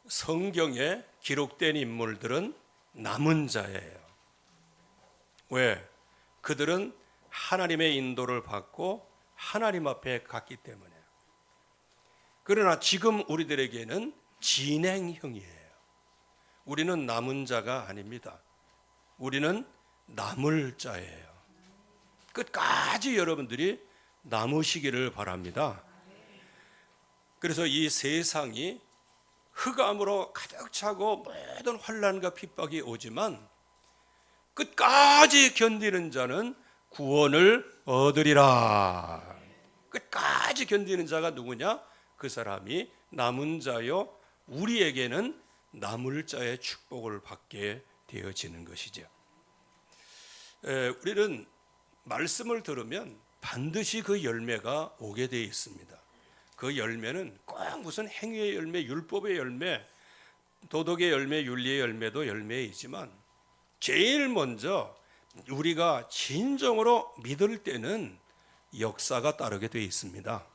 성경에 기록된 인물들은 남은 자예요. 왜? 그들은 하나님의 인도를 받고 하나님 앞에 갔기 때문에. 그러나 지금 우리들에게는 진행형이에요. 우리는 남은 자가 아닙니다. 우리는 남을 자예요. 끝까지 여러분들이 남으시기를 바랍니다. 그래서 이 세상이 흑암으로 가득 차고 모든 환난과 핍박이 오지만 끝까지 견디는 자는 구원을 얻으리라. 끝까지 견디는 자가 누구냐? 그 사람이 남은 자요, 우리에게는 남을 자의 축복을 받게 되어지는 것이죠. 우리는 말씀을 들으면 반드시 그 열매가 오게 되어 있습니다. 그 열매는 꼭 무슨 행위의 열매, 율법의 열매, 도덕의 열매, 윤리의 열매도 열매이지만 제일 먼저 우리가 진정으로 믿을 때는 역사가 따르게 되어 있습니다.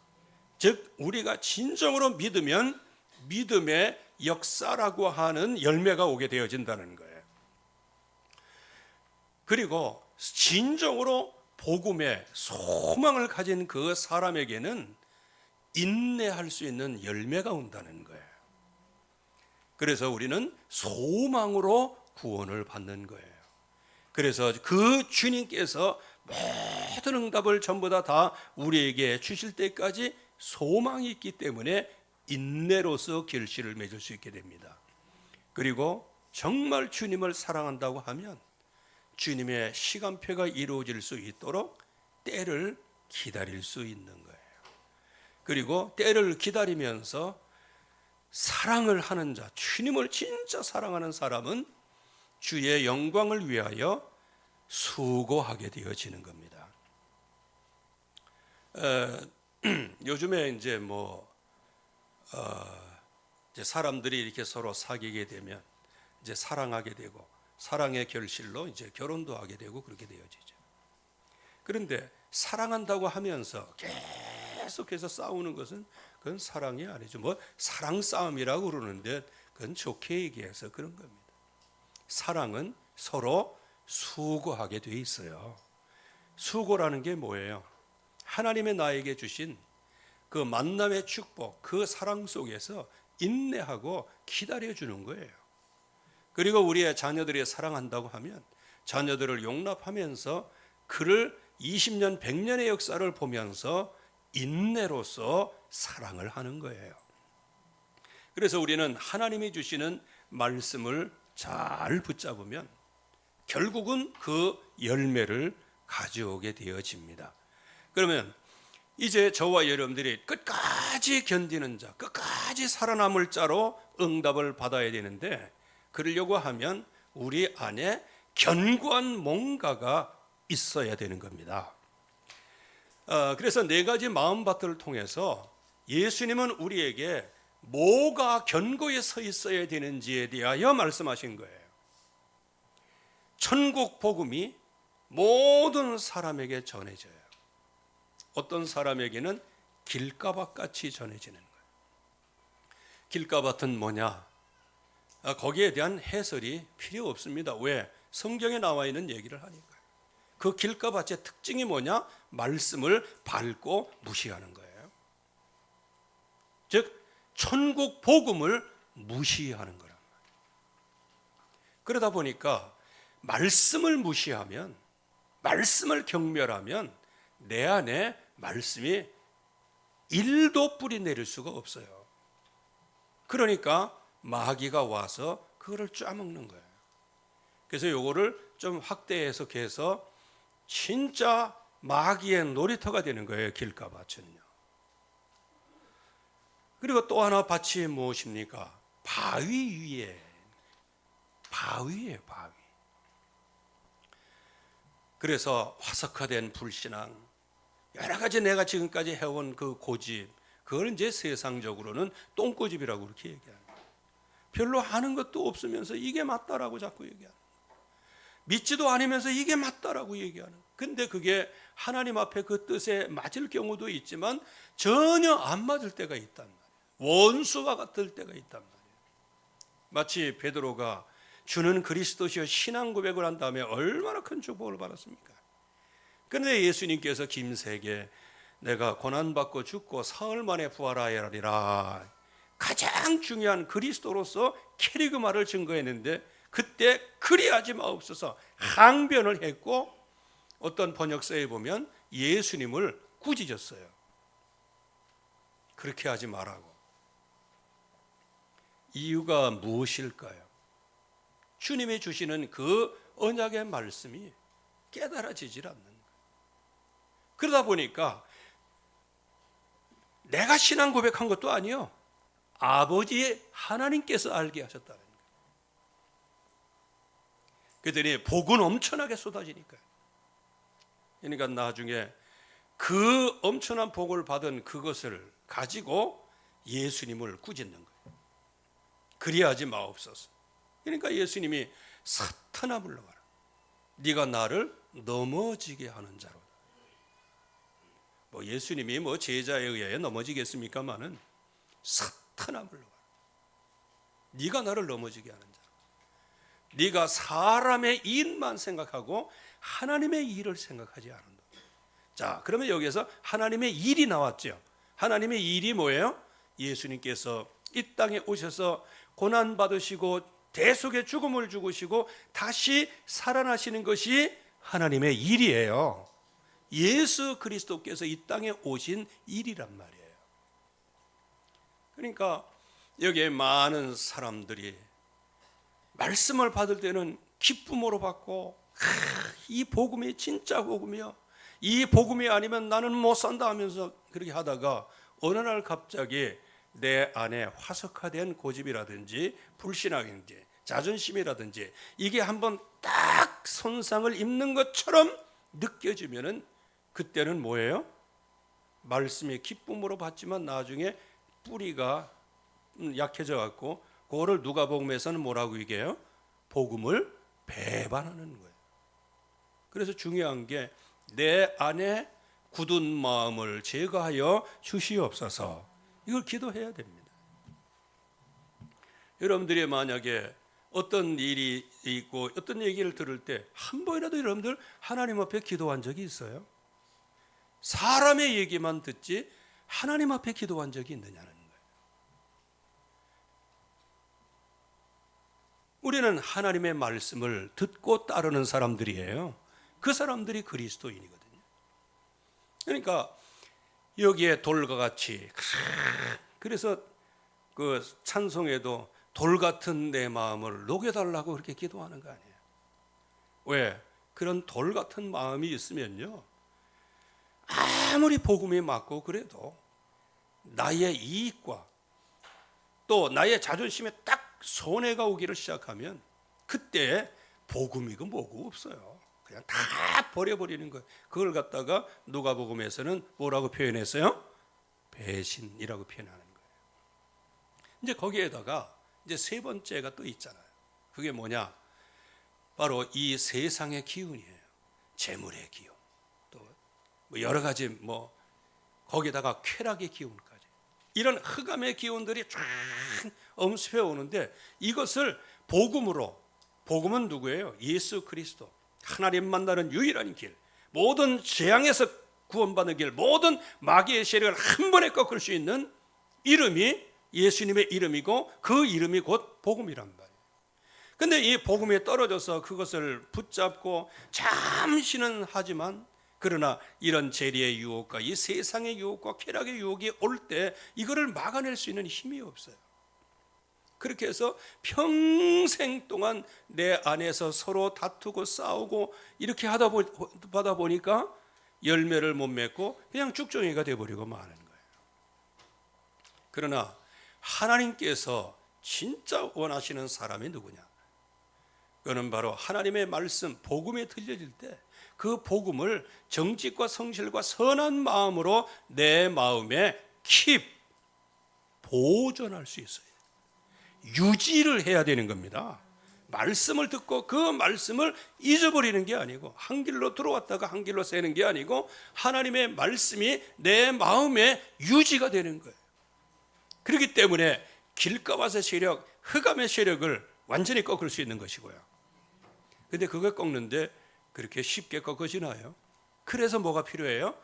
즉 우리가 진정으로 믿으면 믿음의 역사라고 하는 열매가 오게 되어진다는 거예요. 그리고 진정으로 복음의 소망을 가진 그 사람에게는 인내할 수 있는 열매가 온다는 거예요. 그래서 우리는 소망으로 구원을 받는 거예요. 그래서 그 주님께서 모든 응답을 전부 다 우리에게 주실 때까지 소망이 있기 때문에 인내로서 결실을 맺을 수 있게 됩니다. 그리고 정말 주님을 사랑한다고 하면 주님의 시간표가 이루어질 수 있도록 때를 기다릴 수 있는 거예요. 그리고 때를 기다리면서 사랑을 하는 자, 주님을 진짜 사랑하는 사람은 주의 영광을 위하여 수고하게 되어지는 겁니다. 요즘에 이제 이제 사람들이 이렇게 서로 사귀게 되면 이제 사랑하게 되고 사랑의 결실로 이제 결혼도 하게 되고 그렇게 되어지죠. 그런데 사랑한다고 하면서 계속해서 싸우는 것은 그건 사랑이 아니죠. 사랑 싸움이라고 그러는데 그건 좋게 얘기해서 그런 겁니다. 사랑은 서로 수고하게 돼 있어요. 수고라는 게 뭐예요? 하나님의 나에게 주신 그 만남의 축복, 그 사랑 속에서 인내하고 기다려주는 거예요. 그리고 우리의 자녀들이 사랑한다고 하면 자녀들을 용납하면서 그를 20년, 100년의 역사를 보면서 인내로서 사랑을 하는 거예요. 그래서 우리는 하나님이 주시는 말씀을 잘 붙잡으면 결국은 그 열매를 가져오게 되어집니다. 그러면 이제 저와 여러분들이 끝까지 견디는 자, 끝까지 살아남을 자로 응답을 받아야 되는데 그러려고 하면 우리 안에 견고한 뭔가가 있어야 되는 겁니다. 그래서 네 가지 마음밭을 통해서 예수님은 우리에게 뭐가 견고히 서 있어야 되는지에 대하여 말씀하신 거예요. 천국 복음이 모든 사람에게 전해져요. 어떤 사람에게는 길가밭같이 전해지는 거예요. 길가밭은 뭐냐? 거기에 대한 해설이 필요 없습니다. 왜? 성경에 나와 있는 얘기를 하니까요. 그 길가밭의 특징이 뭐냐? 말씀을 밟고 무시하는 거예요. 즉 천국 복음을 무시하는 거란 말이에요. 그러다 보니까 말씀을 무시하면, 말씀을 경멸하면 내 안에 말씀이 1도 뿌리 내릴 수가 없어요. 그러니까 마귀가 와서 그거를 쪼아먹는 거예요. 그래서 요거를 좀 확대 해석해서 진짜 마귀의 놀이터가 되는 거예요, 길가밭은요. 그리고 또 하나 밭이 무엇입니까? 바위 위에, 바위예요, 바위. 그래서 화석화된 불신앙, 여러 가지 내가 지금까지 해온 그 고집, 그걸 이제 세상적으로는 똥고집이라고 그렇게 얘기하는 거예요. 별로 아는 것도 없으면서 이게 맞다라고 자꾸 얘기하는 거예요. 믿지도 않으면서 이게 맞다라고 얘기하는 거예요. 근데 그게 하나님 앞에 그 뜻에 맞을 경우도 있지만 전혀 안 맞을 때가 있단 말이에요. 원수와 같을 때가 있단 말이에요. 마치 베드로가 주는 그리스도시여 신앙 고백을 한 다음에 얼마나 큰 축복을 받았습니까? 그런데 예수님께서 김새에게 내가 고난받고 죽고 사흘 만에 부활하리라, 가장 중요한 그리스도로서 캐리그마를 증거했는데 그때 그리하지 마옵소서 항변을 했고, 어떤 번역서에 보면 예수님을 꾸짖었어요. 그렇게 하지 말라고. 이유가 무엇일까요? 주님이 주시는 그 언약의 말씀이 깨달아지질 않는 거예요. 그러다 보니까 내가 신앙 고백한 것도 아니요, 아버지 하나님께서 알게 하셨다는 거예요. 그랬더니 복은 엄청나게 쏟아지니까요. 그러니까 나중에 그 엄청난 복을 받은 그것을 가지고 예수님을 꾸짖는 거예요. 그리하지 마옵소서. 그러니까 예수님이 사탄아 물러가라, 네가 나를 넘어지게 하는 자로다. 뭐 예수님이 뭐 제자에 의해 넘어지겠습니까마는 사탄아 물러가라, 네가 나를 넘어지게 하는 자로. 네가 사람의 일만 생각하고 하나님의 일을 생각하지 않는다. 자, 그러면 여기에서 하나님의 일이 나왔죠. 하나님의 일이 뭐예요? 예수님께서 이 땅에 오셔서 고난 받으시고 대속의 죽음을 죽으시고 다시 살아나시는 것이 하나님의 일이에요. 예수 그리스도께서 이 땅에 오신 일이란 말이에요. 그러니까 여기에 많은 사람들이 말씀을 받을 때는 기쁨으로 받고, 이 복음이 진짜 복음이야, 이 복음이 아니면 나는 못 산다 하면서 그렇게 하다가 어느 날 갑자기 내 안에 화석화된 고집이라든지 불신앙이라든지 자존심이라든지 이게 한번 딱 손상을 입는 것처럼 느껴지면은 그때는 뭐예요? 말씀이 기쁨으로 받지만 나중에 뿌리가 약해져 갖고 그거를 누가복음에서는 뭐라고 얘기해요? 복음을 배반하는 거예요. 그래서 중요한 게 내 안에 굳은 마음을 제거하여 주시옵소서, 이걸 기도해야 됩니다. 여러분들이 만약에 어떤 일이 있고 어떤 얘기를 들을 때 한 번이라도 여러분들 하나님 앞에 기도한 적이 있어요? 사람의 얘기만 듣지 하나님 앞에 기도한 적이 있느냐는 거예요. 우리는 하나님의 말씀을 듣고 따르는 사람들이에요. 그 사람들이 그리스도인이거든요. 그러니까 여기에 돌과 같이, 그래서 그 찬송에도 돌 같은 내 마음을 녹여달라고 그렇게 기도하는 거 아니에요. 왜? 그런 돌 같은 마음이 있으면요, 아무리 복음이 맞고 그래도 나의 이익과 또 나의 자존심에 딱 손해가 오기를 시작하면 그때 복음이고 뭐고 없어요. 그냥 다 버려버리는 거예요. 그걸 갖다가 누가복음에서는 뭐라고 표현했어요? 배신이라고 표현하는 거예요. 이제 거기에다가 이제 세 번째가 또 있잖아요. 그게 뭐냐? 바로 이 세상의 기운이에요. 재물의 기운, 또 뭐 여러 가지 뭐 거기다가 쾌락의 기운까지, 이런 흑암의 기운들이 쫙 엄습해 오는데 이것을 복음으로, 복음은 누구예요? 예수 그리스도, 하나님 만나는 유일한 길, 모든 재앙에서 구원받는 길, 모든 마귀의 세력을 한 번에 꺾을 수 있는 이름이 예수님의 이름이고 그 이름이 곧 복음이란 말이에요. 근데 이 복음에 떨어져서 그것을 붙잡고 잠시는 하지만, 그러나 이런 재리의 유혹과 이 세상의 유혹과 쾌락의 유혹이 올 때 이거를 막아낼 수 있는 힘이 없어요. 그렇게 해서 평생 동안 내 안에서 서로 다투고 싸우고 이렇게 하다 보니까 열매를 못 맺고 그냥 죽정이가 되어버리고 마는 거예요. 그러나 하나님께서 진짜 원하시는 사람이 누구냐? 그는 바로 하나님의 말씀, 복음에 들려질 때 그 복음을 정직과 성실과 선한 마음으로 내 마음에 보존할 수 있어요. 유지를 해야 되는 겁니다. 말씀을 듣고 그 말씀을 잊어버리는 게 아니고, 한 길로 들어왔다가 한 길로 새는 게 아니고 하나님의 말씀이 내 마음에 유지가 되는 거예요. 그렇기 때문에 길가밭의 세력, 흑암의 세력을 완전히 꺾을 수 있는 것이고요. 근데 그걸 꺾는데 그렇게 쉽게 꺾어지나요? 그래서 뭐가 필요해요?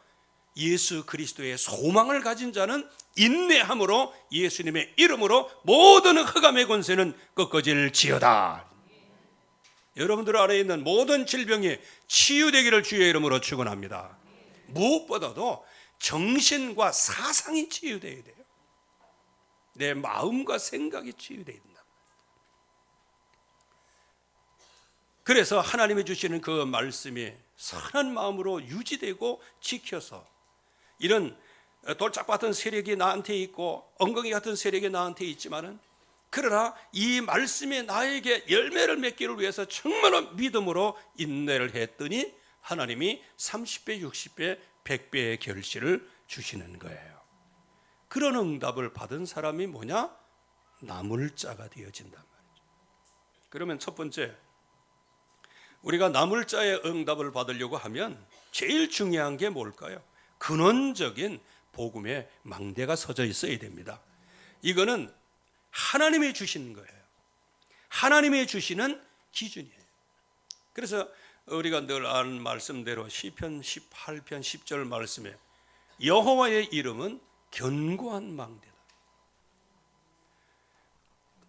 예수 그리스도의 소망을 가진 자는 인내함으로 예수님의 이름으로 모든 흑암의 권세는 꺾어질지어다. 여러분들 안에 있는 모든 질병이 치유되기를 주의 이름으로 축원합니다. 무엇보다도 정신과 사상이 치유되어야 돼요. 내 마음과 생각이 치유되어야 된다. 그래서 하나님이 주시는 그 말씀이 선한 마음으로 유지되고 지켜서 이런 돌짝 같은 세력이 나한테 있고 엉덩이 같은 세력이 나한테 있지만은 그러나 이 말씀이 나에게 열매를 맺기를 위해서 정말로 믿음으로 인내를 했더니 하나님이 30배, 60배, 100배의 결실을 주시는 거예요. 그런 응답을 받은 사람이 뭐냐? 나물자가 되어진단 말이죠. 그러면 첫 번째, 우리가 나물자의 응답을 받으려고 하면 제일 중요한 게 뭘까요? 근원적인 복음의 망대가 서져 있어야 됩니다. 이거는 하나님이 주신 거예요. 하나님이 주시는 기준이에요. 그래서 우리가 늘 아는 말씀대로 시편 18편 10절 말씀에 여호와의 이름은 견고한 망대다.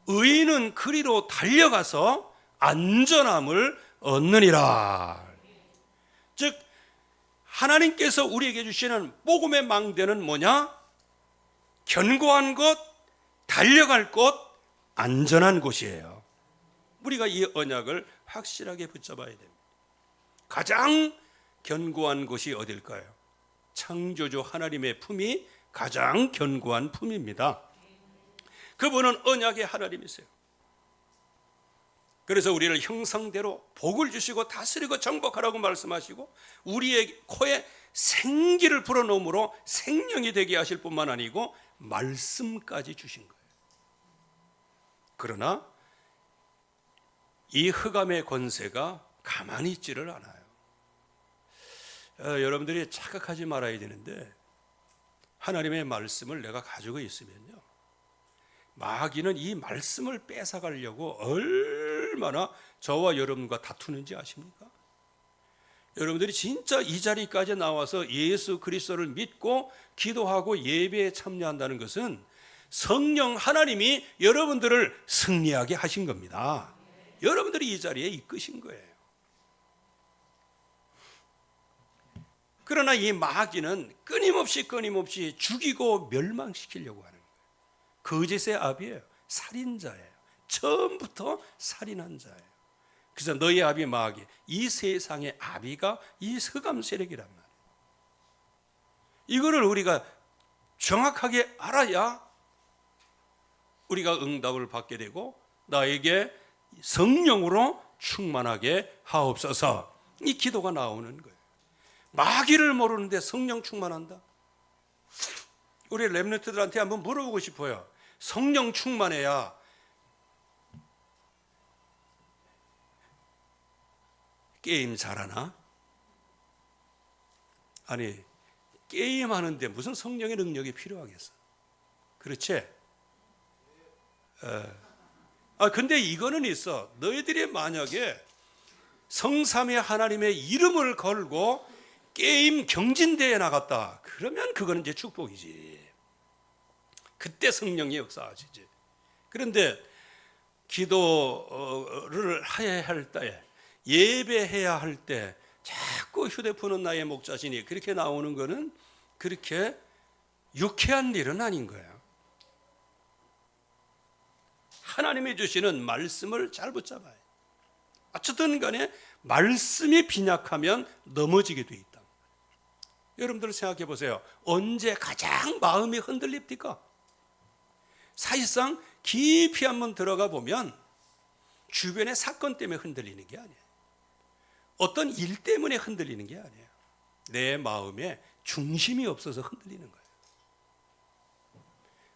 의인은 그리로 달려가서 안전함을 얻느니라. 즉 하나님께서 우리에게 주시는 복음의 망대는 뭐냐? 견고한 곳, 달려갈 곳, 안전한 곳이에요. 우리가 이 언약을 확실하게 붙잡아야 됩니다. 가장 견고한 곳이 어딜까요? 창조주 하나님의 품이 가장 견고한 품입니다. 그분은 언약의 하나님이세요. 그래서 우리를 형상대로 복을 주시고 다스리고 정복하라고 말씀하시고 우리의 코에 생기를 불어넣음으로 생명이 되게 하실 뿐만 아니고 말씀까지 주신 거예요. 그러나 이 흑암의 권세가 가만히 있지를 않아요. 여러분들이 착각하지 말아야 되는데 하나님의 말씀을 내가 가지고 있으면요, 마귀는 이 말씀을 뺏어가려고 얼마나 저와 여러분과 다투는지 아십니까? 여러분들이 진짜 이 자리까지 나와서 예수 그리스도를 믿고 기도하고 예배에 참여한다는 것은 성령 하나님이 여러분들을 승리하게 하신 겁니다. 여러분들이 이 자리에 이끄신 거예요. 그러나 이 마귀는 끊임없이 죽이고 멸망시키려고 하는 거예요. 거짓의 아비예요. 살인자예요. 처음부터 살인한 자예요. 그래서 너희 아비 마귀, 이 세상의 아비가 이 흑암 세력이란 말이에요. 이거를 우리가 정확하게 알아야 우리가 응답을 받게 되고 나에게 성령으로 충만하게 하옵소서, 이 기도가 나오는 거예요. 마귀를 모르는데 성령 충만한다? 우리 렘넌트들한테 한번 물어보고 싶어요. 성령 충만해야 게임 잘하나? 아니, 게임하는데 무슨 성령의 능력이 필요하겠어? 그렇지? 근데 이거는 있어. 너희들이 만약에 성삼위 하나님의 이름을 걸고 게임 경진대회에 나갔다, 그러면 그거는 이제 축복이지. 그때 성령이 역사하시지. 그런데 기도를 해야 할 때, 예배해야 할 때 자꾸 휴대폰은 나의 목자시니 그렇게 나오는 거는 그렇게 유쾌한 일은 아닌 거예요. 하나님이 주시는 말씀을 잘 붙잡아요. 어쨌든 간에 말씀이 빈약하면 넘어지게 돼 있다. 여러분들 생각해 보세요. 언제 가장 마음이 흔들립니까? 사실상 깊이 한번 들어가 보면 주변의 사건 때문에 흔들리는 게 아니에요. 어떤 일 때문에 흔들리는 게 아니에요. 내 마음에 중심이 없어서 흔들리는 거예요.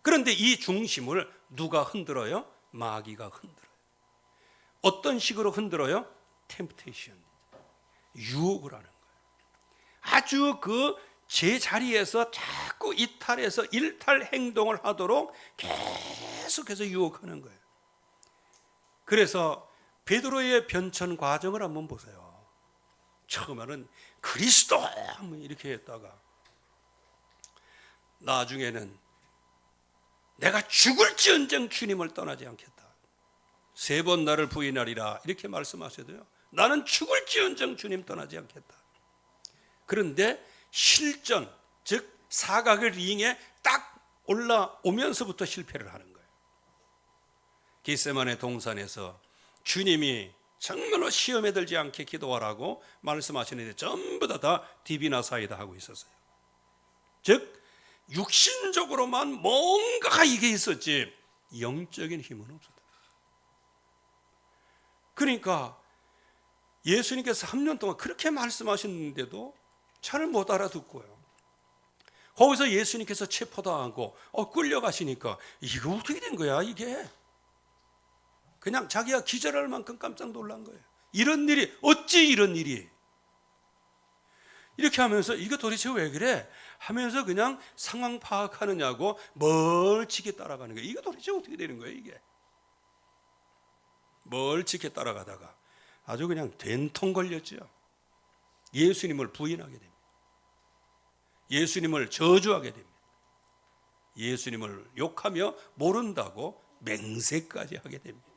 그런데 이 중심을 누가 흔들어요? 마귀가 흔들어요. 어떤 식으로 흔들어요? 템프테이션, 유혹을 하는 거예요. 아주 그 제자리에서 자꾸 이탈해서 일탈 행동을 하도록 계속해서 유혹하는 거예요. 그래서 베드로의 변천 과정을 한번 보세요. 처음에는 그리스도 이렇게 했다가 나중에는 내가 죽을지언정 주님을 떠나지 않겠다. 3번 나를 부인하리라 이렇게 말씀하셔도요. 나는 죽을지언정 주님 떠나지 않겠다. 그런데 실전, 즉 사각의 링에 딱 올라오면서부터 실패를 하는 거예요. 겟세마네 동산에서 주님이 정말로 시험에 들지 않게 기도하라고 말씀하시는데 전부 다 디비나 사이다 하고 있었어요. 즉 육신적으로만 뭔가가 이게 있었지 영적인 힘은 없었다. 그러니까 예수님께서 3년 동안 그렇게 말씀하셨는데도 잘 못 알아듣고요. 거기서 예수님께서 체포당하고 끌려가시니까 이거 어떻게 된 거야 이게. 그냥 자기가 기절할 만큼 깜짝 놀란 거예요. 이런 일이 어찌 이런 일이. 이렇게 하면서 이거 도대체 왜 그래 하면서 그냥 상황 파악하느냐고 멀찍이 따라가는 거예요. 이거 도대체 어떻게 되는 거예요 이게. 멀찍이 따라가다가 아주 그냥 된통 걸렸죠. 예수님을 부인하게 됩니다. 예수님을 저주하게 됩니다. 예수님을 욕하며 모른다고 맹세까지 하게 됩니다.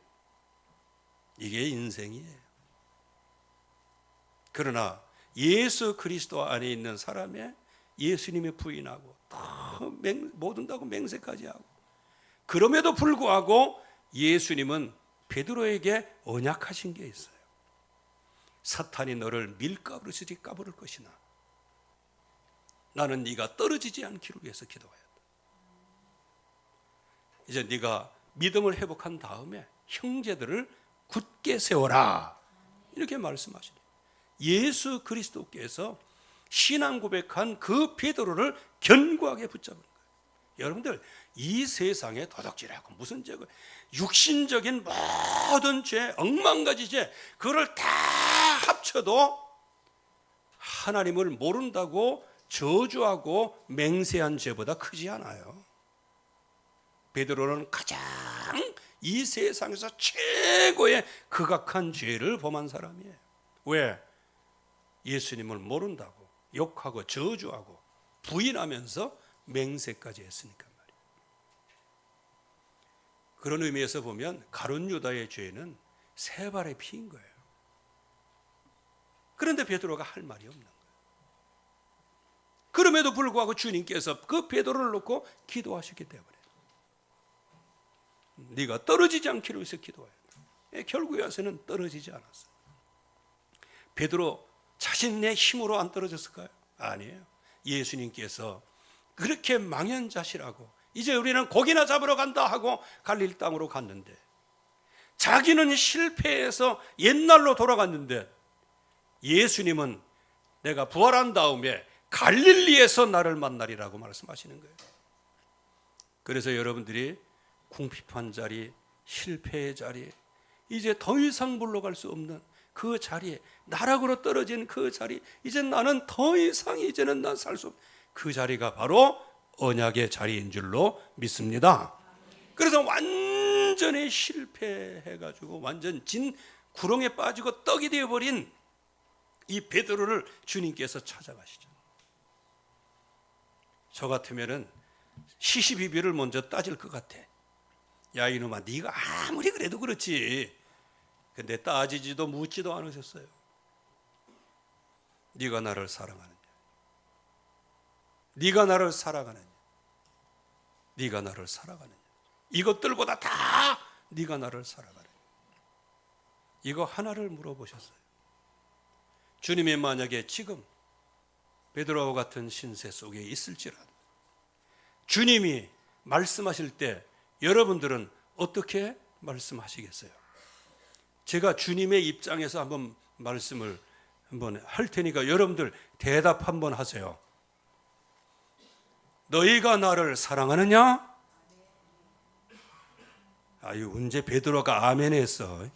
이게 인생이에요. 그러나 예수 그리스도 안에 있는 사람의 예수님의 부인하고 모른다고 맹세까지 하고 그럼에도 불구하고 예수님은 베드로에게 언약하신 게 있어요. 사탄이 너를 밀가루로 쓰지 까부를 것이나 나는 네가 떨어지지 않기를 위해서 기도해야 한다. 이제 네가 믿음을 회복한 다음에 형제들을 굳게 세워라 이렇게 말씀하시네요. 예수 그리스도께서 신앙 고백한 그 베드로를 견고하게 붙잡은 거예요. 여러분들 이 세상에 도둑질하고 무슨 죄고 육신적인 모든 죄 억만가지 죄 그걸 다 합쳐도 하나님을 모른다고 저주하고 맹세한 죄보다 크지 않아요. 베드로는 가장 이 세상에서 최고의 극악한 죄를 범한 사람이에요. 왜? 예수님을 모른다고 욕하고 저주하고 부인하면서 맹세까지 했으니까 말이에요. 그런 의미에서 보면 가룟 유다의 죄는 3발의 피인 거예요. 그런데 베드로가 할 말이 없는 거예요. 그럼에도 불구하고 주님께서 그 베드로를 놓고 기도하셨기 때문에 네가 떨어지지 않기를 위해서 기도해야 돼. 결국에 와서는 떨어지지 않았어요. 베드로 자신의 힘으로 안 떨어졌을까요? 아니에요. 예수님께서 그렇게 망연자실하고 이제 우리는 고기나 잡으러 간다 하고 갈릴 땅으로 갔는데 자기는 실패해서 옛날로 돌아갔는데 예수님은 내가 부활한 다음에 갈릴리에서 나를 만나리라고 말씀하시는 거예요. 그래서 여러분들이 궁핍한 자리, 실패의 자리, 이제 더 이상 물러갈 수 없는 그 자리에 나락으로 떨어진 그 자리, 이제 나는 더 이상 이제는 난 살 수 없는 그 자리가 바로 언약의 자리인 줄로 믿습니다. 그래서 완전히 실패해가지고 완전 진 구렁에 빠지고 떡이 되어버린 이 베드로를 주님께서 찾아가시죠. 저 같으면은 시시비비를 먼저 따질 것 같아. 야 이놈아, 네가 아무리 그래도 그렇지. 근데 따지지도 묻지도 않으셨어요. 네가 나를 사랑하느냐? 네가 나를 사랑하느냐? 네가 나를 사랑하느냐? 이것들보다 다 네가 나를 사랑하느냐? 이거 하나를 물어보셨어요. 주님이 만약에 지금 베드로와 같은 신세 속에 있을지라도 주님이 말씀하실 때 여러분들은 어떻게 말씀하시겠어요? 제가 주님의 입장에서 한번 말씀을 한번 할 테니까 여러분들 대답 한번 하세요. 너희가 나를 사랑하느냐? 아유, 언제 베드로가 아멘 했어.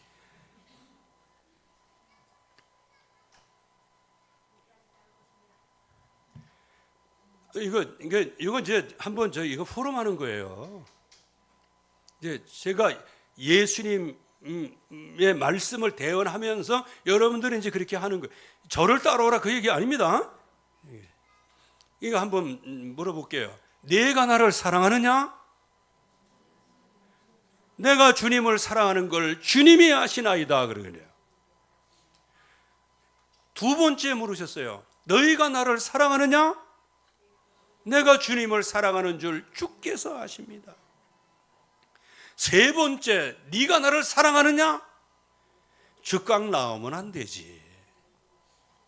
이거 이제 한번 이거 포럼하는 거예요. 이제 제가 예수님의 말씀을 대언하면서 여러분들은 이제 그렇게 하는 거예요. 저를 따라오라 그 얘기 아닙니다. 이거 한번 물어볼게요. 내가 나를 사랑하느냐? 내가 주님을 사랑하는 걸 주님이 아시나이다 그러거든요. 두 번째 물으셨어요. 너희가 나를 사랑하느냐? 내가 주님을 사랑하는 줄 주께서 아십니다. 세 번째, 네가 나를 사랑하느냐? 즉각 나오면 안 되지.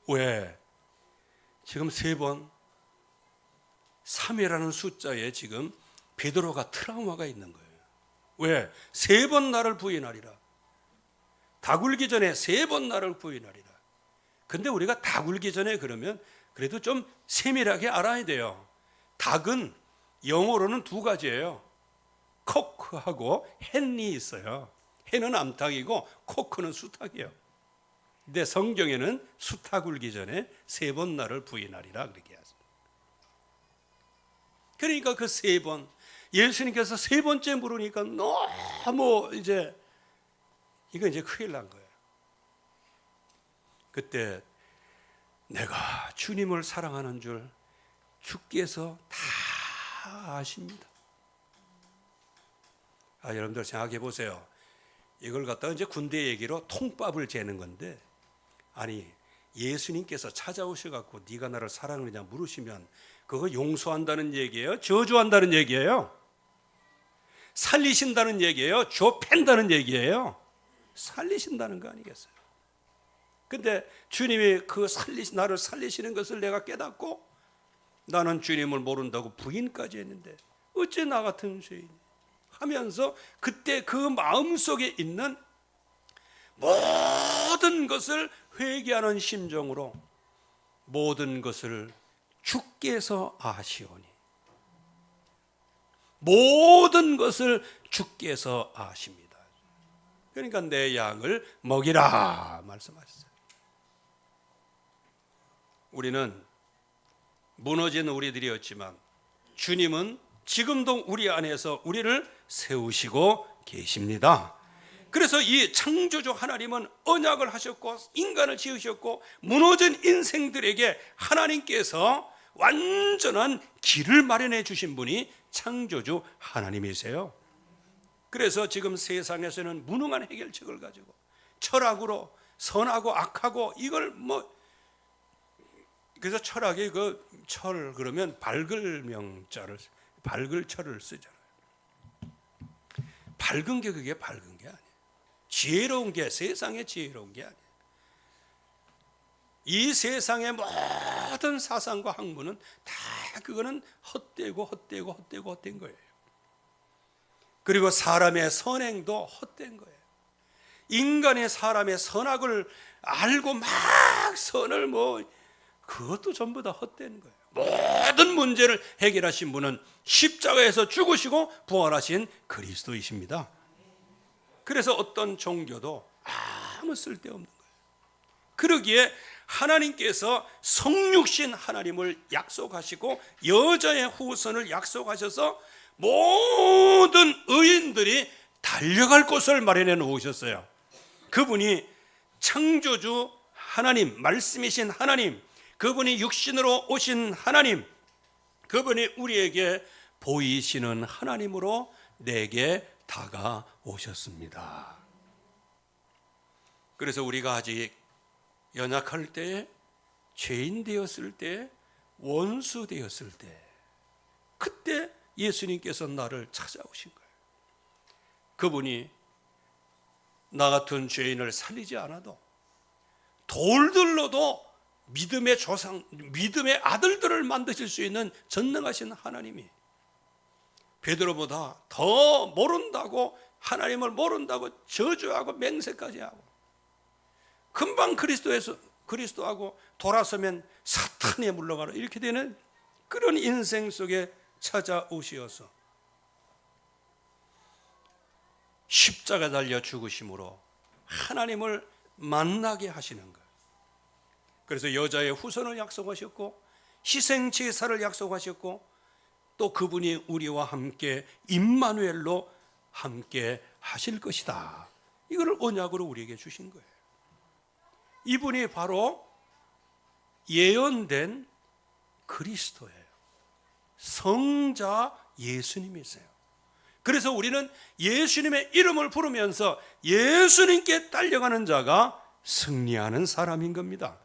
왜? 지금 세 번 3이라는 숫자에 지금 베드로가 트라우마가 있는 거예요. 왜? 세 번 나를 부인하리라. 닭 울기 전에 세 번 나를 부인하리라. 근데 우리가 닭 울기 전에 그러면 그래도 좀 세밀하게 알아야 돼요. 닭은 영어로는 두 가지예요. 코크하고 헨이 있어요. 헨은 암탉이고 코크는 수탉이에요. 근데 성경에는 수탉 울기 전에 세 번 나를 부인하리라 그렇게 하죠. 그러니까 그 세 번 예수님께서 세 번째 물으니까 너무 이제 큰일 난 거예요. 그때 내가 주님을 사랑하는 줄 주께서 다 아십니다. 여러분들 생각해 보세요. 이걸 갖다가 이제 군대 얘기로 통밥을 재는 건데, 아니 예수님께서 찾아오셔갖고 네가 나를 사랑하느냐 물으시면 그거 용서한다는 얘기예요? 저주한다는 얘기예요? 살리신다는 얘기예요? 좁힌다는 얘기예요? 살리신다는 거 아니겠어요? 근데 주님이 나를 살리시는 것을 내가 깨닫고 나는 주님을 모른다고 부인까지 했는데 어째 나 같은 죄인이 하면서 그때 그 마음속에 있는 모든 것을 회개하는 심정으로 모든 것을 주께서 아시오니, 모든 것을 주께서 아십니다. 그러니까 내 양을 먹이라 말씀하셨어요. 우리는 무너진 우리들이었지만 주님은 지금도 우리 안에서 우리를 세우시고 계십니다. 그래서 이 창조주 하나님은 언약을 하셨고 인간을 지으셨고 무너진 인생들에게 하나님께서 완전한 길을 마련해 주신 분이 창조주 하나님이세요. 그래서 지금 세상에서는 무능한 해결책을 가지고 철학으로 선하고 악하고 이걸 그래서 철학이 철 그러면 밝을 명자를 밝을 철을 쓰잖아요. 밝은 게 그게 밝은 게 아니에요. 지혜로운 게 세상에 지혜로운 게 아니에요. 이 세상의 모든 사상과 학문은 다 그거는 헛된 거예요. 그리고 사람의 선행도 헛된 거예요. 인간의 사람의 선악을 알고 막 선을 그것도 전부 다 헛된 거예요. 모든 문제를 해결하신 분은 십자가에서 죽으시고 부활하신 그리스도이십니다. 그래서 어떤 종교도 아무 쓸데없는 거예요. 그러기에 하나님께서 성육신 하나님을 약속하시고 여자의 후손을 약속하셔서 모든 의인들이 달려갈 곳을 마련해 놓으셨어요. 그분이 창조주 하나님, 말씀이신 하나님, 그분이 육신으로 오신 하나님, 그분이 우리에게 보이시는 하나님으로 내게 다가오셨습니다. 그래서 우리가 아직 연약할 때, 죄인 되었을 때, 원수 되었을 때, 그때 예수님께서 나를 찾아오신 거예요. 그분이 나 같은 죄인을 살리지 않아도 돌들로도 믿음의 조상, 믿음의 아들들을 만드실 수 있는 전능하신 하나님이 베드로보다 더 모른다고, 하나님을 모른다고 저주하고 맹세까지 하고 금방 그리스도하고 돌아서면 사탄에 물러가라 이렇게 되는 그런 인생 속에 찾아오시어서 십자가 달려 죽으심으로 하나님을 만나게 하시는 것. 그래서 여자의 후손을 약속하셨고 희생 제사를 약속하셨고 또 그분이 우리와 함께 임마누엘로 함께 하실 것이다. 이거를 언약으로 우리에게 주신 거예요. 이분이 바로 예언된 그리스도예요. 성자 예수님이세요. 그래서 우리는 예수님의 이름을 부르면서 예수님께 딸려가는 자가 승리하는 사람인 겁니다.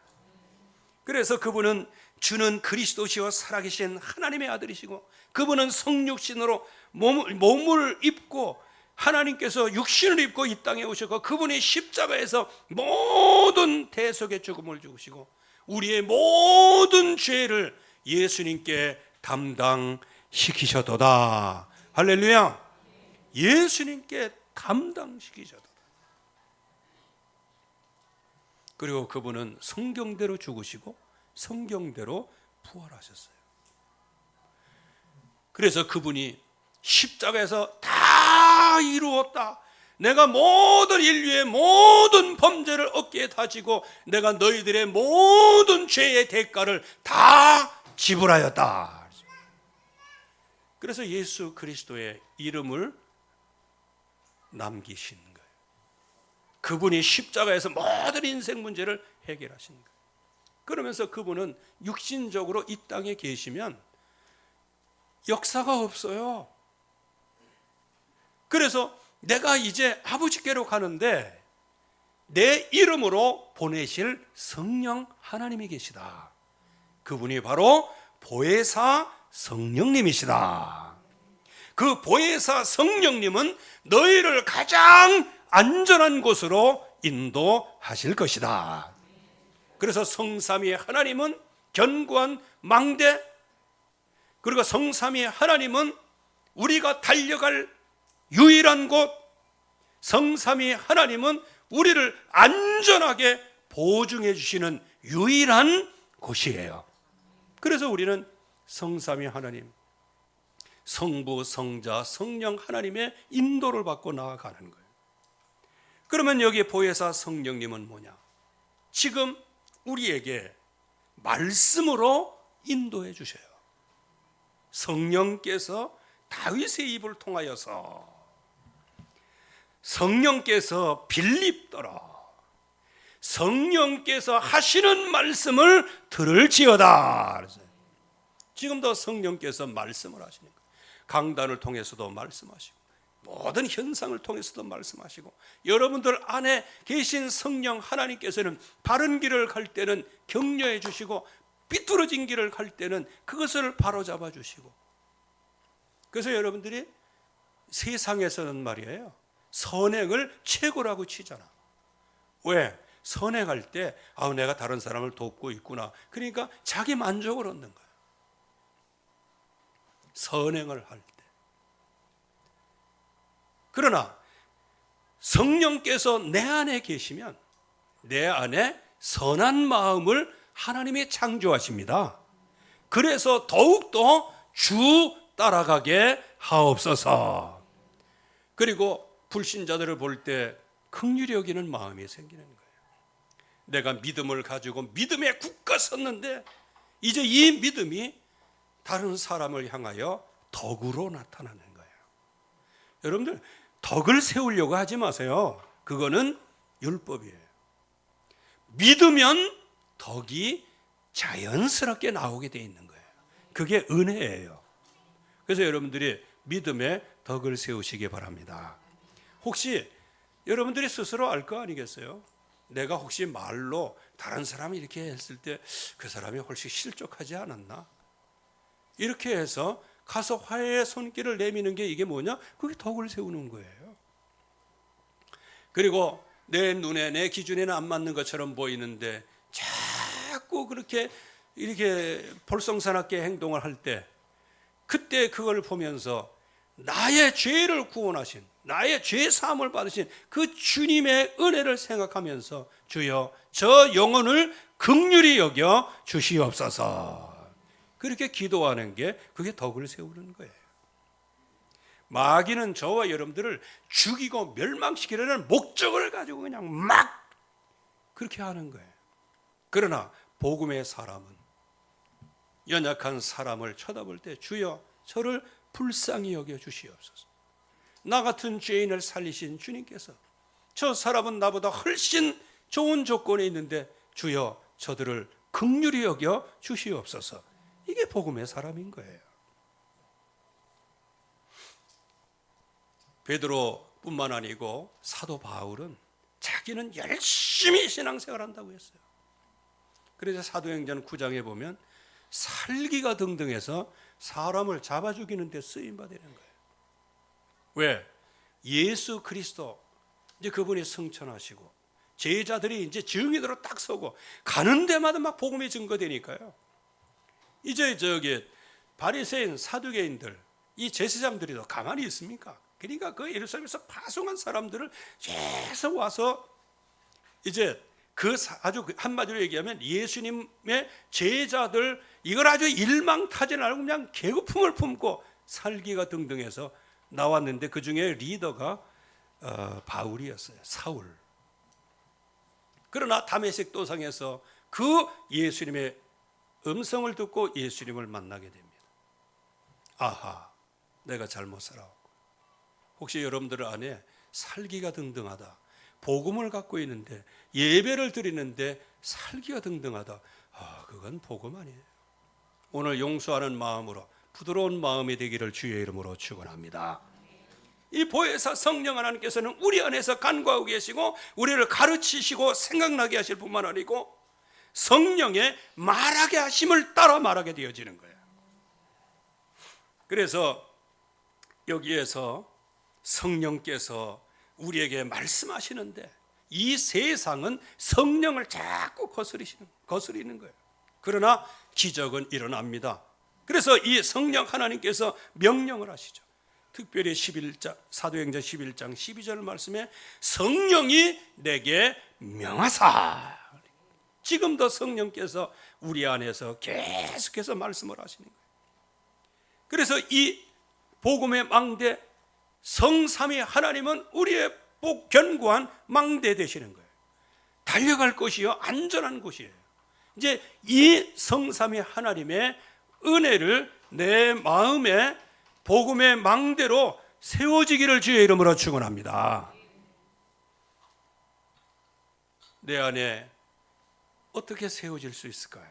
그래서 그분은 주는 그리스도시요 살아계신 하나님의 아들이시고, 그분은 성육신으로 몸을 입고 하나님께서 육신을 입고 이 땅에 오셨고, 그분이 십자가에서 모든 대속의 죽음을 죽으시고 우리의 모든 죄를 예수님께 담당시키셨도다. 할렐루야. 예수님께 담당시키셨도다. 그리고 그분은 성경대로 죽으시고 성경대로 부활하셨어요. 그래서 그분이 십자가에서 다 이루었다, 내가 모든 인류의 모든 범죄를 어깨에 다 지고 내가 너희들의 모든 죄의 대가를 다 지불하였다. 그래서 예수 그리스도의 이름을 남기신 거예요. 그분이 십자가에서 모든 인생 문제를 해결하신 거예요. 그러면서 그분은 육신적으로 이 땅에 계시면 역사가 없어요. 그래서 내가 이제 아버지께로 가는데 내 이름으로 보내실 성령 하나님이 계시다. 그분이 바로 보혜사 성령님이시다. 그 보혜사 성령님은 너희를 가장 안전한 곳으로 인도하실 것이다. 그래서 성삼위 하나님은 견고한 망대, 그리고 성삼위 하나님은 우리가 달려갈 유일한 곳, 성삼위 하나님은 우리를 안전하게 보증해 주시는 유일한 곳이에요. 그래서 우리는 성삼위 하나님, 성부, 성자, 성령 하나님의 인도를 받고 나아가는 거예요. 그러면 여기 보혜사 성령님은 뭐냐? 지금 우리에게 말씀으로 인도해 주셔요. 성령께서 다윗의 입을 통하여서, 성령께서 빌립더러, 성령께서 하시는 말씀을 들을지어다. 지금도 성령께서 말씀을 하시는 거예요. 강단을 통해서도 말씀하시고 모든 현상을 통해서도 말씀하시고, 여러분들 안에 계신 성령 하나님께서는 바른 길을 갈 때는 격려해 주시고 삐뚤어진 길을 갈 때는 그것을 바로잡아 주시고. 그래서 여러분들이 세상에서는 말이에요, 선행을 최고라고 치잖아. 왜? 선행할 때 내가 다른 사람을 돕고 있구나, 그러니까 자기 만족을 얻는 거야. 선행을 할 때. 그러나 성령께서 내 안에 계시면 내 안에 선한 마음을 하나님이 창조하십니다. 그래서 더욱더 주 따라가게 하옵소서. 그리고 불신자들을 볼 때 긍휼히 여기는 마음이 생기는 거예요. 내가 믿음을 가지고 믿음에 굳게 섰는데 이제 이 믿음이 다른 사람을 향하여 덕으로 나타나는 거예요. 여러분들, 덕을 세우려고 하지 마세요. 그거는 율법이에요. 믿으면 덕이 자연스럽게 나오게 돼 있는 거예요. 그게 은혜예요. 그래서 여러분들이 믿음에 덕을 세우시기 바랍니다. 혹시 여러분들이 스스로 알 거 아니겠어요? 내가 혹시 말로 다른 사람이 이렇게 했을 때 그 사람이 훨씬 실족하지 않았나? 이렇게 해서 가서 화해의 손길을 내미는 게 이게 뭐냐? 그게 덕을 세우는 거예요. 그리고 내 눈에, 내 기준에는 안 맞는 것처럼 보이는데 자꾸 그렇게 이렇게 볼썽사납게 행동을 할 때, 그때 그걸 보면서 나의 죄를 구원하신, 나의 죄 사함을 받으신 그 주님의 은혜를 생각하면서 주여 저 영혼을 긍휼히 여겨 주시옵소서. 그렇게 기도하는 게 그게 덕을 세우는 거예요. 마귀는 저와 여러분들을 죽이고 멸망시키려는 목적을 가지고 그냥 막 그렇게 하는 거예요. 그러나 복음의 사람은 연약한 사람을 쳐다볼 때 주여 저를 불쌍히 여겨 주시옵소서. 나 같은 죄인을 살리신 주님께서 저 사람은 나보다 훨씬 좋은 조건에 있는데 주여 저들을 긍휼히 여겨 주시옵소서. 이게 복음의 사람인 거예요. 베드로뿐만 아니고 사도 바울은 자기는 열심히 신앙생활한다고 했어요. 그래서 사도행전 9장에 보면 살기가 등등해서 사람을 잡아 죽이는 데 쓰임 받는 거예요. 왜? 예수 그리스도 이제 그분이 승천하시고 제자들이 이제 증인으로 딱 서고 가는 데마다 막 복음이 증거되니까요. 이제 저기 바리새인 사두개인들 이 제사장들이 더 가만히 있습니까? 그러니까 그 예루살렘에서 파송한 사람들을 계속 와서 이제 아주 한마디로 얘기하면 예수님의 제자들 이걸 아주 일망타진하고 그냥 계급품을 품고 살기가 등등해서 나왔는데 그 중에 리더가 바울이었어요. 사울. 그러나 다메섹 도상에서 그 예수님의 음성을 듣고 예수님을 만나게 됩니다. 아하, 내가 잘못 살아왔고. 혹시 여러분들 안에 살기가 등등하다, 복음을 갖고 있는데 예배를 드리는데 살기가 등등하다, 그건 복음 아니에요. 오늘 용서하는 마음으로 부드러운 마음이 되기를 주의 이름으로 축원합니다. 이 보혜사 성령 하나님께서는 우리 안에서 간구하고 계시고 우리를 가르치시고 생각나게 하실 뿐만 아니고 성령의 말하게 하심을 따라 말하게 되어지는 거예요. 그래서 여기에서 성령께서 우리에게 말씀하시는데 이 세상은 성령을 자꾸 거스리는 거예요. 그러나 기적은 일어납니다. 그래서 이 성령 하나님께서 명령을 하시죠. 특별히 11장, 사도행전 11장 12절 말씀에 성령이 내게 명하사, 지금도 성령께서 우리 안에서 계속해서 말씀을 하시는 거예요. 그래서 이 복음의 망대 성삼위 하나님은 우리의 견고한 망대 되시는 거예요. 달려갈 곳이요 안전한 곳이에요. 이제 이 성삼위 하나님의 은혜를 내 마음에 복음의 망대로 세워지기를 주의 이름으로 축원합니다. 내 안에 어떻게 세워질 수 있을까요?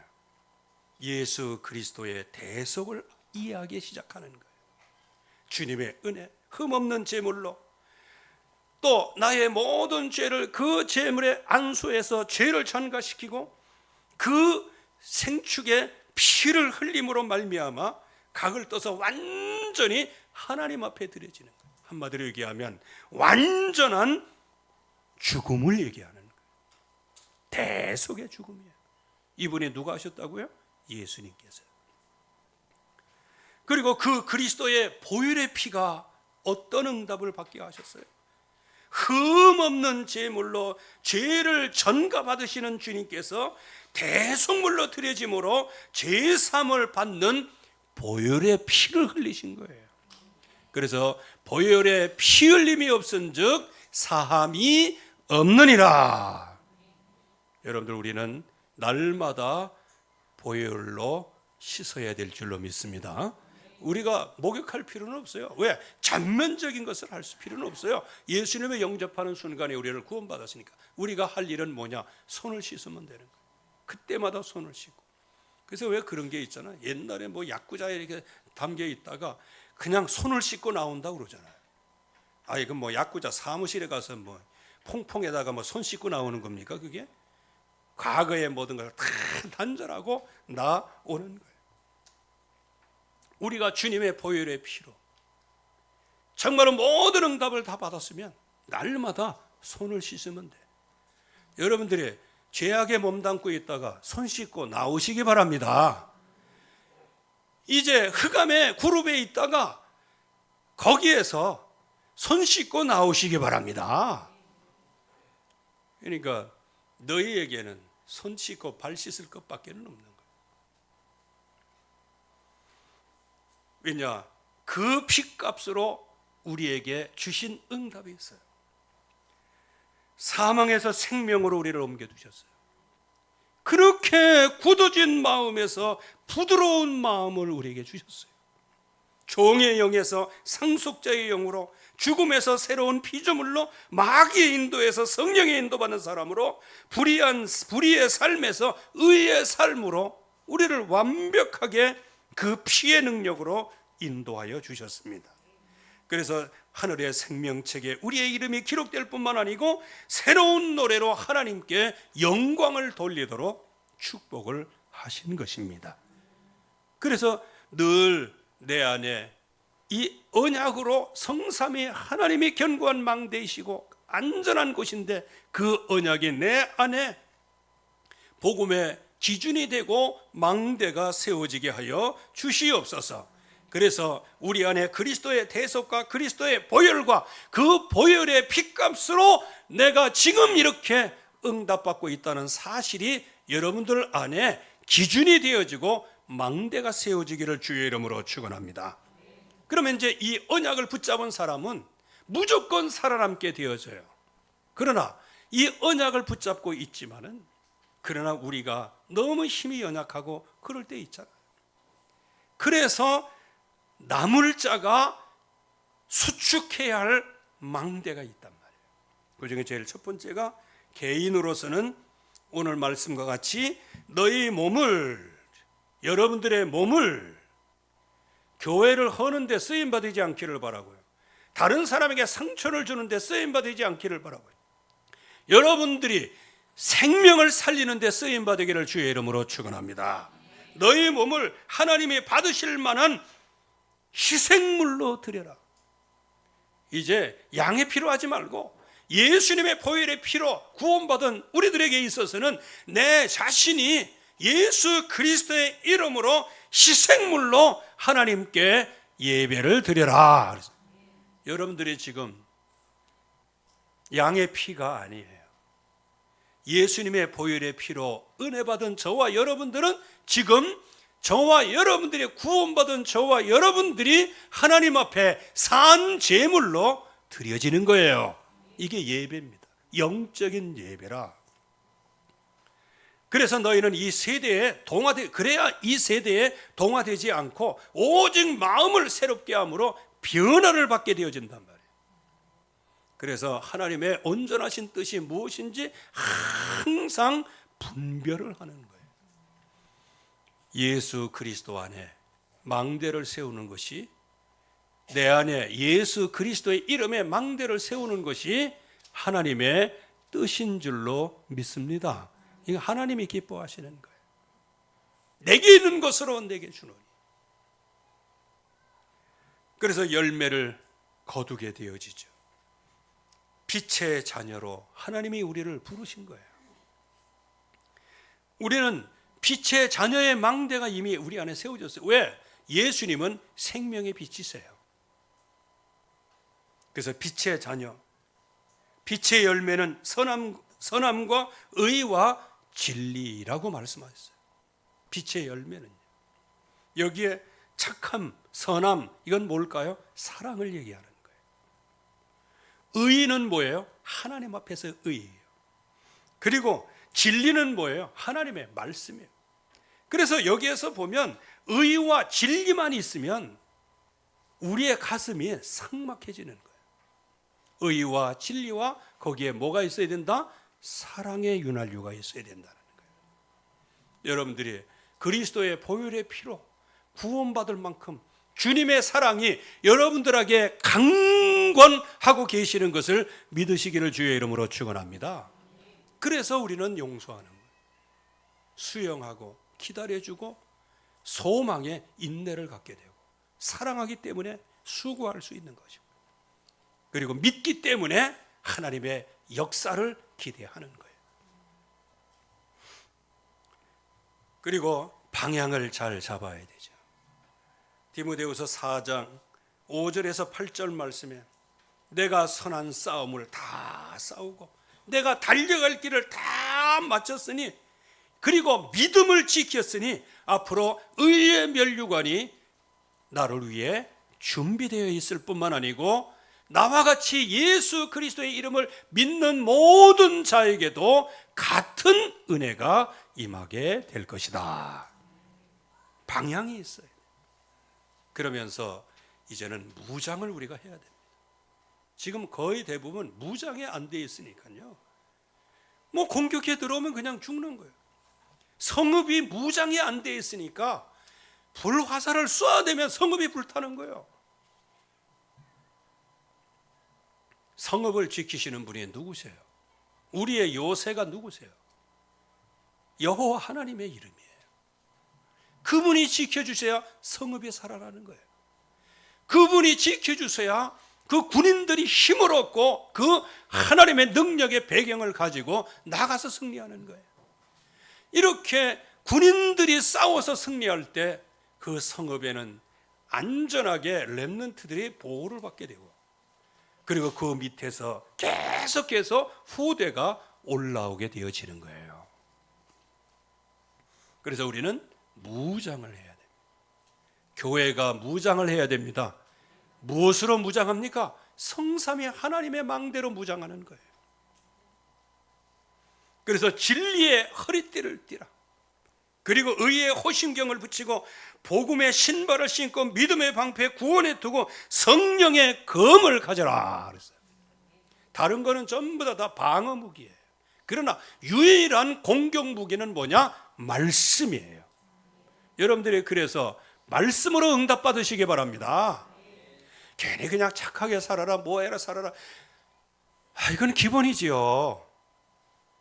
예수 그리스도의 대속을 이해하기 시작하는 거예요. 주님의 은혜, 흠없는 제물로 또 나의 모든 죄를 그 제물에 안수해서 죄를 전가시키고 그 생축의 피를 흘림으로 말미암아 각을 떠서 완전히 하나님 앞에 드려지는 거예요. 한마디로 얘기하면 완전한 죽음을 얘기하는 거예요. 대속의 죽음이에요. 이분이 누가 하셨다고요? 예수님께서요. 그리고 그 그리스도의 보혈의 피가 어떤 응답을 받게 하셨어요? 흠없는 제물로 죄를 전가받으시는 주님께서 대속물로 드려짐으로 제사함을 받는 보혈의 피를 흘리신 거예요. 그래서 보혈의 피 흘림이 없은즉 사함이 없느니라. 여러분들, 우리는 날마다 보혈로 씻어야 될 줄로 믿습니다. 우리가 목욕할 필요는 없어요. 왜? 전면적인 것을 할 필요는 없어요. 예수님을 영접하는 순간에 우리를 구원받았으니까 우리가 할 일은 뭐냐? 손을 씻으면 되는 거예요. 그때마다 손을 씻고. 그래서 왜 그런 게 있잖아요. 옛날에 뭐 야구자에 이렇게 담겨 있다가 그냥 손을 씻고 나온다고 그러잖아요. 이거 뭐 야구자 사무실에 가서 뭐 퐁퐁에다가 뭐 손 씻고 나오는 겁니까? 그게? 과거의 모든 걸 다 단절하고 나오는 거예요. 우리가 주님의 보혈의 피로 정말로 모든 응답을 다 받았으면 날마다 손을 씻으면 돼. 여러분들이 죄악에 몸담고 있다가 손 씻고 나오시기 바랍니다. 이제 흑암의 그룹에 있다가 거기에서 손 씻고 나오시기 바랍니다. 그러니까 너희에게는 손 씻고 발 씻을 것밖에는 없는 거예요. 왜냐? 그 핏값으로 우리에게 주신 응답이 있어요. 사망에서 생명으로 우리를 옮겨두셨어요. 그렇게 굳어진 마음에서 부드러운 마음을 우리에게 주셨어요. 종의 영에서 상속자의 영으로, 죽음에서 새로운 피조물로, 마귀의 인도에서 성령의 인도받는 사람으로, 불의의 삶에서 의의 삶으로 우리를 완벽하게 그 피의 능력으로 인도하여 주셨습니다. 그래서 하늘의 생명책에 우리의 이름이 기록될 뿐만 아니고 새로운 노래로 하나님께 영광을 돌리도록 축복을 하신 것입니다. 그래서 늘 내 안에 이 언약으로 성삼위 하나님이 견고한 망대이시고 안전한 곳인데, 그 언약이 내 안에 복음의 기준이 되고 망대가 세워지게 하여 주시옵소서. 그래서 우리 안에 그리스도의 대속과 그리스도의 보혈과 그 보혈의 핏값으로 내가 지금 이렇게 응답받고 있다는 사실이 여러분들 안에 기준이 되어지고 망대가 세워지기를 주의 이름으로 축원합니다. 그러면 이제 이 언약을 붙잡은 사람은 무조건 살아남게 되어져요. 그러나 이 언약을 붙잡고 있지만은, 그러나 우리가 너무 힘이 연약하고 그럴 때 있잖아요. 그래서 남을 자가 수축해야 할 망대가 있단 말이에요. 그 중에 제일 첫 번째가, 개인으로서는 오늘 말씀과 같이 너희 몸을, 여러분들의 몸을 교회를 허는데 쓰임받지 않기를 바라고요. 다른 사람에게 상처를 주는데 쓰임받지 않기를 바라고요. 여러분들이 생명을 살리는 데 쓰임받기를 주의 이름으로 축원합니다. 너희 몸을 하나님이 받으실 만한 희생물로 드려라. 이제 양의 피로 하지 말고 예수님의 보혈의 피로 구원받은 우리들에게 있어서는 내 자신이 예수 그리스도의 이름으로 희생물로 하나님께 예배를 드려라. 그래서 여러분들이 지금 양의 피가 아니에요. 예수님의 보혈의 피로 은혜 받은 저와 여러분들은 지금 저와 여러분들이 구원받은 저와 여러분들이 하나님 앞에 산 제물로 드려지는 거예요. 이게 예배입니다. 영적인 예배라. 그래서 너희는 이 세대에 그래야 이 세대에 동화되지 않고 오직 마음을 새롭게 함으로 변화를 받게 되어진단 말이에요. 그래서 하나님의 온전하신 뜻이 무엇인지 항상 분별을 하는 거예요. 예수 그리스도 안에 망대를 세우는 것이, 내 안에 예수 그리스도의 이름에 망대를 세우는 것이 하나님의 뜻인 줄로 믿습니다. 이거 하나님이 기뻐하시는 거예요. 내게 있는 것으로 내게 주노니. 그래서 열매를 거두게 되어지죠. 빛의 자녀로 하나님이 우리를 부르신 거예요. 우리는 빛의 자녀의 망대가 이미 우리 안에 세워졌어요. 왜? 예수님은 생명의 빛이세요. 그래서 빛의 자녀, 빛의 열매는 선함과 의와 진리라고 말씀하셨어요. 빛의 열매는요. 여기에 착함, 선함, 이건 뭘까요? 사랑을 얘기하는 거예요. 의는 뭐예요? 하나님 앞에서 의예요. 그리고 진리는 뭐예요? 하나님의 말씀이에요. 그래서 여기에서 보면 의와 진리만 있으면 우리의 가슴이 삭막해지는 거예요. 의와 진리와 거기에 뭐가 있어야 된다? 사랑의 윤활유가 있어야 된다는 거예요. 여러분들이 그리스도의 보혈의 피로 구원받을 만큼 주님의 사랑이 여러분들에게 강권하고 계시는 것을 믿으시기를 주의 이름으로 축원합니다. 그래서 우리는 용서하는 거예요. 수용하고 기다려주고 소망에 인내를 갖게 되고, 사랑하기 때문에 수고할 수 있는 것이고, 그리고 믿기 때문에 하나님의 역사를 기대하는 거예요. 그리고 방향을 잘 잡아야 되죠. 디모데후서 4장 5절에서 8절 말씀에 내가 선한 싸움을 다 싸우고 내가 달려갈 길을 다 마쳤으니, 그리고 믿음을 지켰으니 앞으로 의의 면류관이 나를 위해 준비되어 있을 뿐만 아니고 나와 같이 예수 그리스도의 이름을 믿는 모든 자에게도 같은 은혜가 임하게 될 것이다. 방향이 있어요. 그러면서 이제는 무장을 우리가 해야 됩니다. 지금 거의 대부분 무장이 안 돼 있으니까요. 뭐 공격해 들어오면 그냥 죽는 거예요. 성읍이 무장이 안 돼 있으니까 불화살을 쏘아대면 성읍이 불타는 거예요. 성읍을 지키시는 분이 누구세요? 우리의 요새가 누구세요? 여호와 하나님의 이름이에요. 그분이 지켜주셔야 성읍이 살아나는 거예요. 그분이 지켜주셔야 그 군인들이 힘을 얻고 그 하나님의 능력의 배경을 가지고 나가서 승리하는 거예요. 이렇게 군인들이 싸워서 승리할 때 그 성읍에는 안전하게 렘넌트들이 보호를 받게 되고, 그리고 그 밑에서 계속해서 후대가 올라오게 되어지는 거예요. 그래서 우리는 무장을 해야 됩니다. 교회가 무장을 해야 됩니다. 무엇으로 무장합니까? 성삼위 하나님의 망대로 무장하는 거예요. 그래서 진리의 허리띠를 띠라. 그리고 의의 호심경을 붙이고 복음의 신발을 신고 믿음의 방패에 구원에 두고 성령의 검을 가져라 그랬어요. 다른 거는 전부 다 방어 무기예요. 그러나 유일한 공격 무기는 뭐냐? 말씀이에요. 여러분들이 그래서 말씀으로 응답 받으시기 바랍니다. 괜히 그냥 착하게 살아라, 뭐해라 살아라, 이건 기본이지요.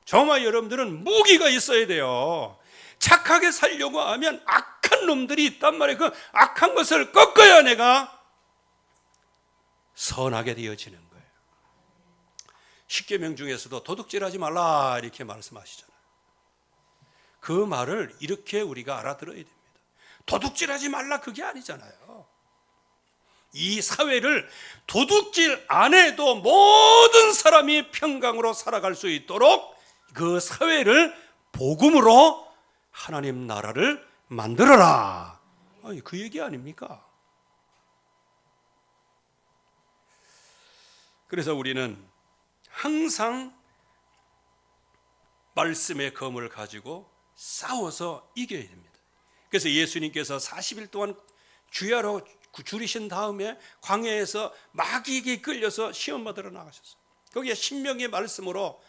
정말 여러분들은 무기가 있어야 돼요. 착하게 살려고 하면 악한 놈들이 있단 말이에요. 그 악한 것을 꺾어야 내가 선하게 되어지는 거예요. 십계명 중에서도 도둑질하지 말라 이렇게 말씀하시잖아요. 그 말을 이렇게 우리가 알아들어야 됩니다. 도둑질하지 말라 그게 아니잖아요. 이 사회를 도둑질 안 해도 모든 사람이 평강으로 살아갈 수 있도록 그 사회를 복음으로 하나님 나라를 만들어라. 아니, 그 얘기 아닙니까? 그래서 우리는 항상 말씀의 검을 가지고 싸워서 이겨야 됩니다. 그래서 예수님께서 40일 동안 주야로 줄이신 다음에 광야에서 마귀에게 끌려서 시험 받으러 나가셨어요. 거기에 신명의 말씀으로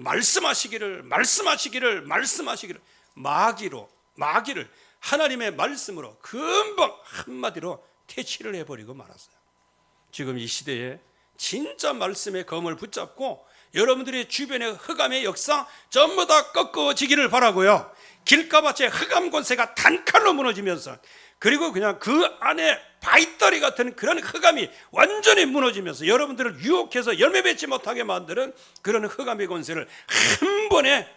말씀하시기를 마귀를 하나님의 말씀으로 금방 한마디로 퇴치를 해버리고 말았어요. 지금 이 시대에 진짜 말씀의 검을 붙잡고 여러분들의 주변의 흑암의 역사 전부 다 꺾어지기를 바라고요. 길가밭의 흑암 권세가 단칼로 무너지면서, 그리고 그냥 그 안에 바위다리 같은 그런 흑암이 완전히 무너지면서 여러분들을 유혹해서 열매 맺지 못하게 만드는 그런 흑암의 권세를 한 번에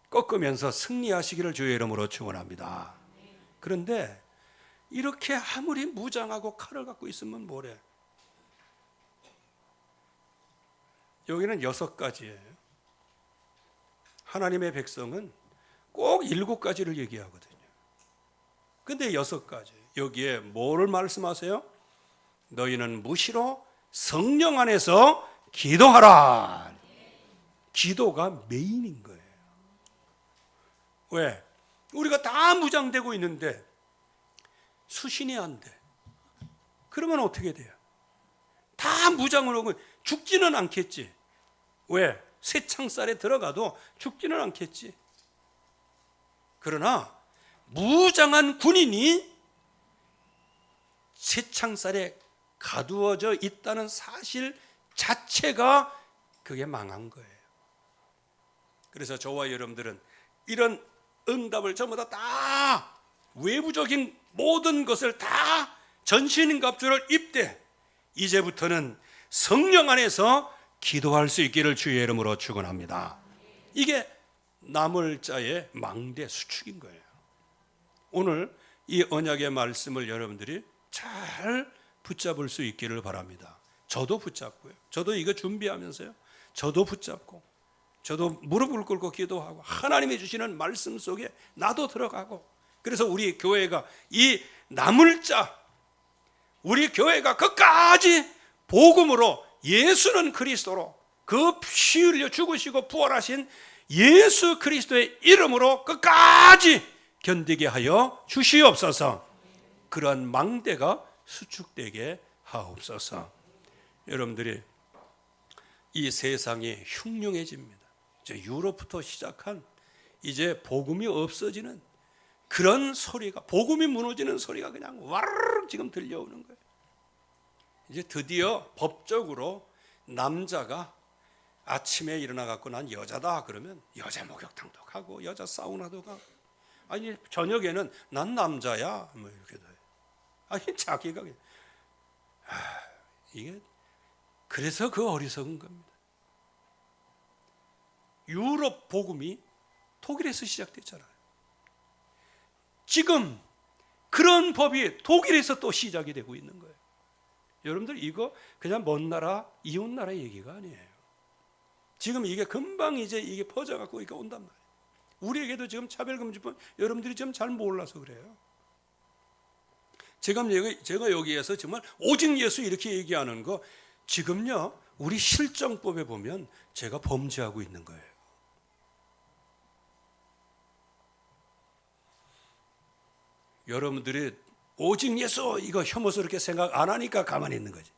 꺾으면서 승리하시기를 주의 이름으로 축원합니다. 그런데 이렇게 아무리 무장하고 칼을 갖고 있으면 뭐래? 여기는 6가지예요. 하나님의 백성은 꼭 7가지를 얘기하거든요. 근데 6가지. 여기에 뭐를 말씀하세요? 너희는 무시로 성령 안에서 기도하라. 기도가 메인인 거예요. 왜? 우리가 다 무장되고 있는데 수신이 안 돼. 그러면 어떻게 돼요? 다 무장을 하고 죽지는 않겠지. 왜? 쇠창살에 들어가도 죽지는 않겠지. 그러나 무장한 군인이 쇠창살에 가두어져 있다는 사실 자체가 그게 망한 거예요. 그래서 저와 여러분들은 이런 응답을 전부 다 외부적인 모든 것을 다 전신갑주를 입되 이제부터는 성령 안에서 기도할 수 있기를 주의 이름으로 축원합니다. 이게 나물자의 망대 수축인 거예요. 오늘 이 언약의 말씀을 여러분들이 잘 붙잡을 수 있기를 바랍니다. 저도 붙잡고요. 저도 이거 준비하면서요. 저도 붙잡고, 저도 무릎을 꿇고 기도하고 하나님이 주시는 말씀 속에 나도 들어가고, 그래서 우리 교회가 이 나물자, 우리 교회가 끝까지 복음으로 예수는 그리스도로 그 피 흘려 죽으시고 부활하신 예수 그리스도의 이름으로 끝까지 견디게 하여 주시옵소서. 그러한 망대가 수축되게 하옵소서. 여러분들이 이 세상이 흉흉해집니다. 이제 유럽부터 시작한 이제 복음이 없어지는 그런 소리가, 복음이 무너지는 소리가 그냥 와르르 지금 들려오는 거예요. 이제 드디어 법적으로 남자가 아침에 일어나 갖고 난 여자다 그러면 여자 목욕탕도 가고 여자 사우나도 가고, 아니 저녁에는 난 남자야 뭐 이렇게 돼요. 아니 자기가 이게 그래서 그 어리석은 겁니다. 유럽 복음이 독일에서 시작됐잖아요. 지금 그런 법이 독일에서 또 시작이 되고 있는 거예요. 여러분들 이거 그냥 먼 나라, 이웃 나라 얘기가 아니에요. 지금 이게 금방 이제 이게 퍼져갖고 이게 온단 말이에요. 우리에게도 지금 차별금지법 여러분들이 지금 잘 몰라서 그래요. 제가 여기에서 정말 오직 예수 이렇게 얘기하는 거 지금요 우리 실정법에 보면 제가 범죄하고 있는 거예요. 여러분들이 오직 예수 이거 혐오스럽게 생각 안 하니까 가만히 있는 거지.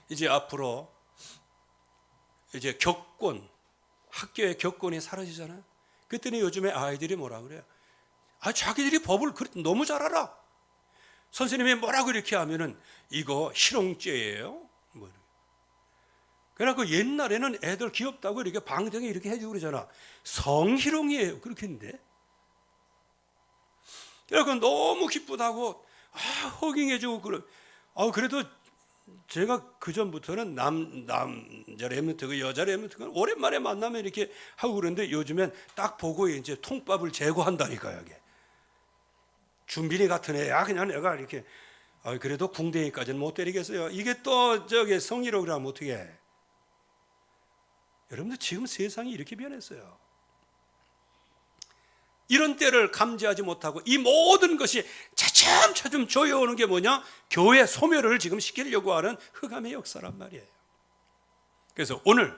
이제 앞으로 이제 격권, 학교의 격권이 사라지잖아요. 그때는 요즘에 아이들이 뭐라 그래요? 자기들이 법을 너무 잘 알아. 선생님이 뭐라고 이렇게 하면은 이거 실형죄예요. 뭐. 그래갖고 옛날에는 애들 귀엽다고 이렇게 방정에 이렇게 해주고 그러잖아. 성희롱이에요. 그렇게 했는데. 그래갖고 너무 기쁘다고 허깅해주고 그래. 그래도 제가 그 전부터는 남자 랩런트고 여자 랩런트가 오랜만에 만나면 이렇게 하고 그러는데 요즘엔 딱 보고 이제 통밥을 제거한다니까요. 이게. 준빈이 같은 애야 그냥 내가 이렇게 그래도 궁뎅이까지는 못 때리겠어요. 이게 또 저기 성희롱을 하면 어떻게 해? 여러분들 지금 세상이 이렇게 변했어요. 이런 때를 감지하지 못하고 이 모든 것이 차츰차츰 조여오는 게 뭐냐? 교회 소멸을 지금 시키려고 하는 흑암의 역사란 말이에요. 그래서 오늘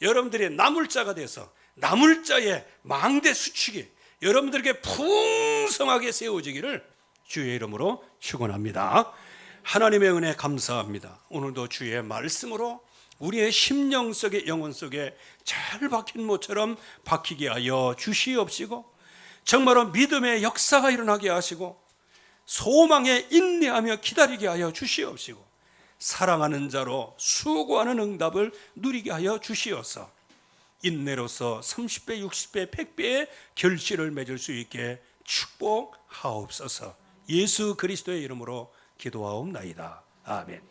여러분들이 나물자가 돼서 나물자의 망대 수축이 여러분들에게 풍성하게 세워지기를 주의 이름으로 축원합니다. 하나님의 은혜 감사합니다. 오늘도 주의 말씀으로 우리의 심령 속에 영혼 속에 잘 박힌 모처럼 박히게 하여 주시옵시고 정말로 믿음의 역사가 일어나게 하시고 소망에 인내하며 기다리게 하여 주시옵시고 사랑하는 자로 수고하는 응답을 누리게 하여 주시옵소서. 인내로서 30배, 60배, 100배의 결실을 맺을 수 있게 축복하옵소서. 예수 그리스도의 이름으로 기도하옵나이다. 아멘.